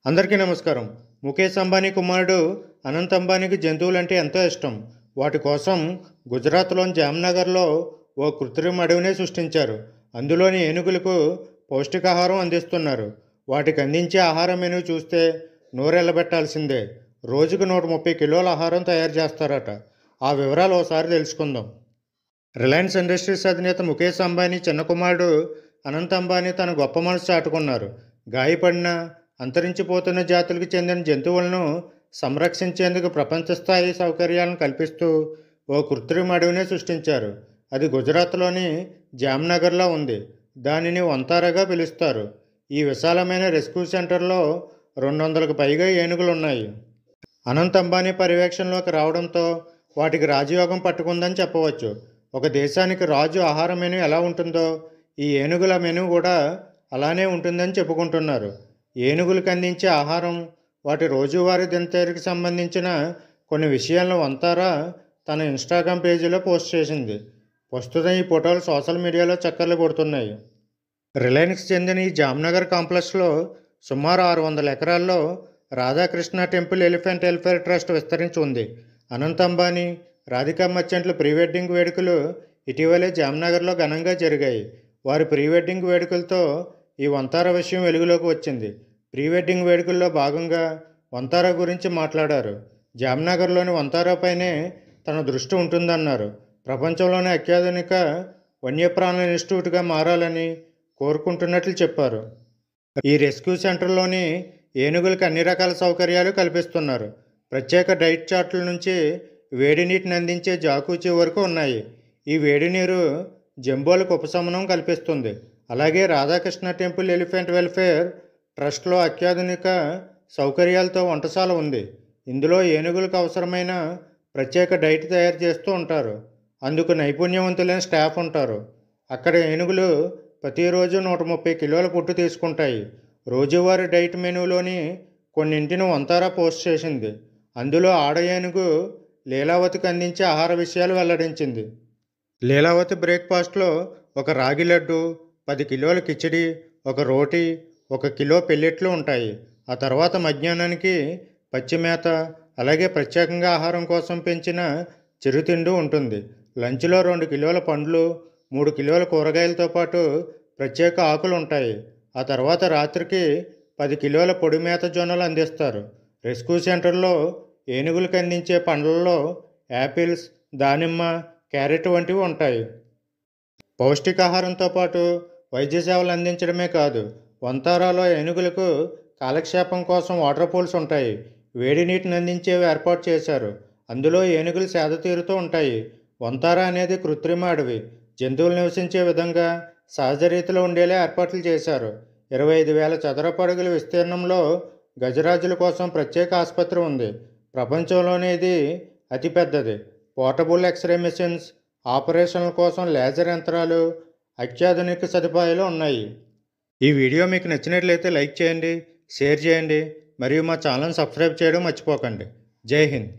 అందరికీ నమస్కారం. ముఖేష్ అంబానీ కుమారుడు అనంత్ అంబానీకి జంతువులంటే ఎంతో ఇష్టం. వాటి కోసం గుజరాత్లోని జామ్నగర్లో ఓ కృత్రిమ అడవినే సృష్టించారు. అందులోని ఏనుగులకు పౌష్టికాహారం అందిస్తున్నారు. వాటికి అందించే ఆహార మెనూ చూస్తే నోరెళ్లబెట్టాల్సిందే. రోజుకు 130 కిలోల ఆహారం తయారు చేస్తారట. ఆ వివరాలు ఓసారి తెలుసుకుందాం. రిలయన్స్ ఇండస్ట్రీస్ అధినేత ముఖేష్ అంబానీ చిన్న కుమారుడు అనంత్ అంబానీ తన గొప్ప మనసు చాటుకున్నారు. గాయపడిన, అంతరించిపోతున్న జాతులకు చెందిన జంతువులను సంరక్షించేందుకు ప్రపంచ స్థాయి సౌకర్యాలను కల్పిస్తూ ఓ కృత్రిమ అడవినే సృష్టించారు. అది గుజరాత్లోని జామ్నగర్లో ఉంది. దానిని వంతారగా పిలుస్తారు. ఈ విశాలమైన రెస్క్యూ సెంటర్లో 200కు పైగా ఏనుగులున్నాయి. అనంత్ అంబానీ పర్యవేక్షణలోకి రావడంతో వాటికి రాజయోగం పట్టుకుందని చెప్పవచ్చు. ఒక దేశానికి రాజు ఆహార మెనూ ఎలా ఉంటుందో ఈ ఏనుగుల మెనూ కూడా అలానే ఉంటుందని చెప్పుకుంటున్నారు. ఏనుగులకు అందించే ఆహారం, వాటి రోజువారీ దినచర్యకు సంబంధించిన కొన్ని విషయాలను వంతారా తన ఇన్స్టాగ్రామ్ పేజీలో పోస్ట్ చేసింది. ప్రస్తుతం ఈ ఫోటోలు సోషల్ మీడియాలో చక్కర్లు కొడుతున్నాయి. రిలయన్స్కి చెందిన ఈ జామ్నగర్ కాంప్లెక్స్లో సుమారు 600 ఎకరాల్లో Radhakrishna temple elephant welfare trust విస్తరించి ఉంది. అనంత్ అంబానీ, రాధికా మర్చెంట్ల ప్రీ వెడ్డింగ్ వేడుకలు ఇటీవలే జామ్నగర్లో ఘనంగా జరిగాయి. వారి ప్రీ వెడ్డింగ్ వేడుకలతో ఈ వంతార విషయం వెలుగులోకి వచ్చింది. ప్రీ వెడ్డింగ్ వేడుకల్లో భాగంగా వంతార గురించి మాట్లాడారు. జామ్నగర్లోని వంతారాపైనే తన దృష్టి ఉంటుందన్నారు. ప్రపంచంలోనే అత్యాధునిక వన్యప్రాణుల ఇన్స్టిట్యూట్గా మారాలని కోరుకుంటున్నట్లు చెప్పారు. ఈ రెస్క్యూ సెంటర్లోని ఏనుగులకు అన్ని రకాల సౌకర్యాలు కల్పిస్తున్నారు. ప్రత్యేక డైట్ చార్ట్ల నుంచి వేడి నీటిని అందించే జాకూచి వరకు ఉన్నాయి. ఈ వేడి నీరు జంబోలకు ఉపశమనం కల్పిస్తుంది. అలాగే రాధాకృష్ణ టెంపుల్ ఎలిఫెంట్ వెల్ఫేర్ ట్రస్ట్లో అత్యాధునిక సౌకర్యాలతో వంటశాల ఉంది. ఇందులో ఏనుగులకు అవసరమైన ప్రత్యేక డైట్ తయారు చేస్తూ ఉంటారు. అందుకు నైపుణ్యవంతులైన స్టాఫ్ ఉంటారు. అక్కడ ఏనుగులు ప్రతిరోజు 130 కిలోల ఫుడ్ తీసుకుంటాయి. రోజువారీ డైట్ మెనూలోని కొన్నింటిని వంతారా పోస్ట్ చేసింది. అందులో ఆడ ఏనుగు లీలావతికి అందించే ఆహార విషయాలు వెల్లడించింది. లీలావతి బ్రేక్ఫాస్ట్లో ఒక రాగి లడ్డు, 10 కిలోల కిచిడి, ఒక రోటీ, 1 కిలో పెల్లెట్లు ఉంటాయి. ఆ తర్వాత మధ్యాహ్నానికి పచ్చిమేత, అలాగే ప్రత్యేకంగా ఆహారం కోసం పెంచిన చిరుతిండి ఉంటుంది. లంచ్లో 2 కిలోల పండ్లు, 3 కిలోల కూరగాయలతో పాటు ప్రత్యేక ఆకులు ఉంటాయి. ఆ తర్వాత రాత్రికి 10 కిలోల పొడి మేత జొన్నలు అందిస్తారు. రెస్క్యూ సెంటర్లో ఏనుగులకు అందించే పండ్లలో యాపిల్స్, దానిమ్మ, క్యారెట్ వంటివి ఉంటాయి. పౌష్టికాహారంతో పాటు వైద్య సేవలు అందించడమే కాదు, వంతారాలో ఏనుగులకు కాలక్షేపం కోసం వాటర్ పూల్స్ ఉంటాయి. వేడి నీటిని అందించేవి ఏర్పాటు చేశారు. అందులో ఏనుగులు సేద తీరుతూ ఉంటాయి. వంతారా అనేది కృత్రిమ అడవి. జంతువులు నివసించే విధంగా సహజ రీతిలో ఉండేలా ఏర్పాట్లు చేశారు. 25,000 చదరపు అడుగుల విస్తీర్ణంలో గజరాజుల కోసం ప్రత్యేక ఆసుపత్రి ఉంది. ప్రపంచంలోనే ఇది అతిపెద్దది. పోర్టబుల్ ఎక్స్రే మెషిన్స్, ఆపరేషన్ల కోసం లేజర్ యంత్రాలు, అత్యాధునిక సదుపాయాలు ఉన్నాయి. ఈ వీడియో మీకు నచ్చినట్లయితే లైక్ చేయండి, షేర్ చేయండి మరియు మా ఛానల్ని సబ్స్క్రైబ్ చేయడం మర్చిపోకండి. జై హింద్.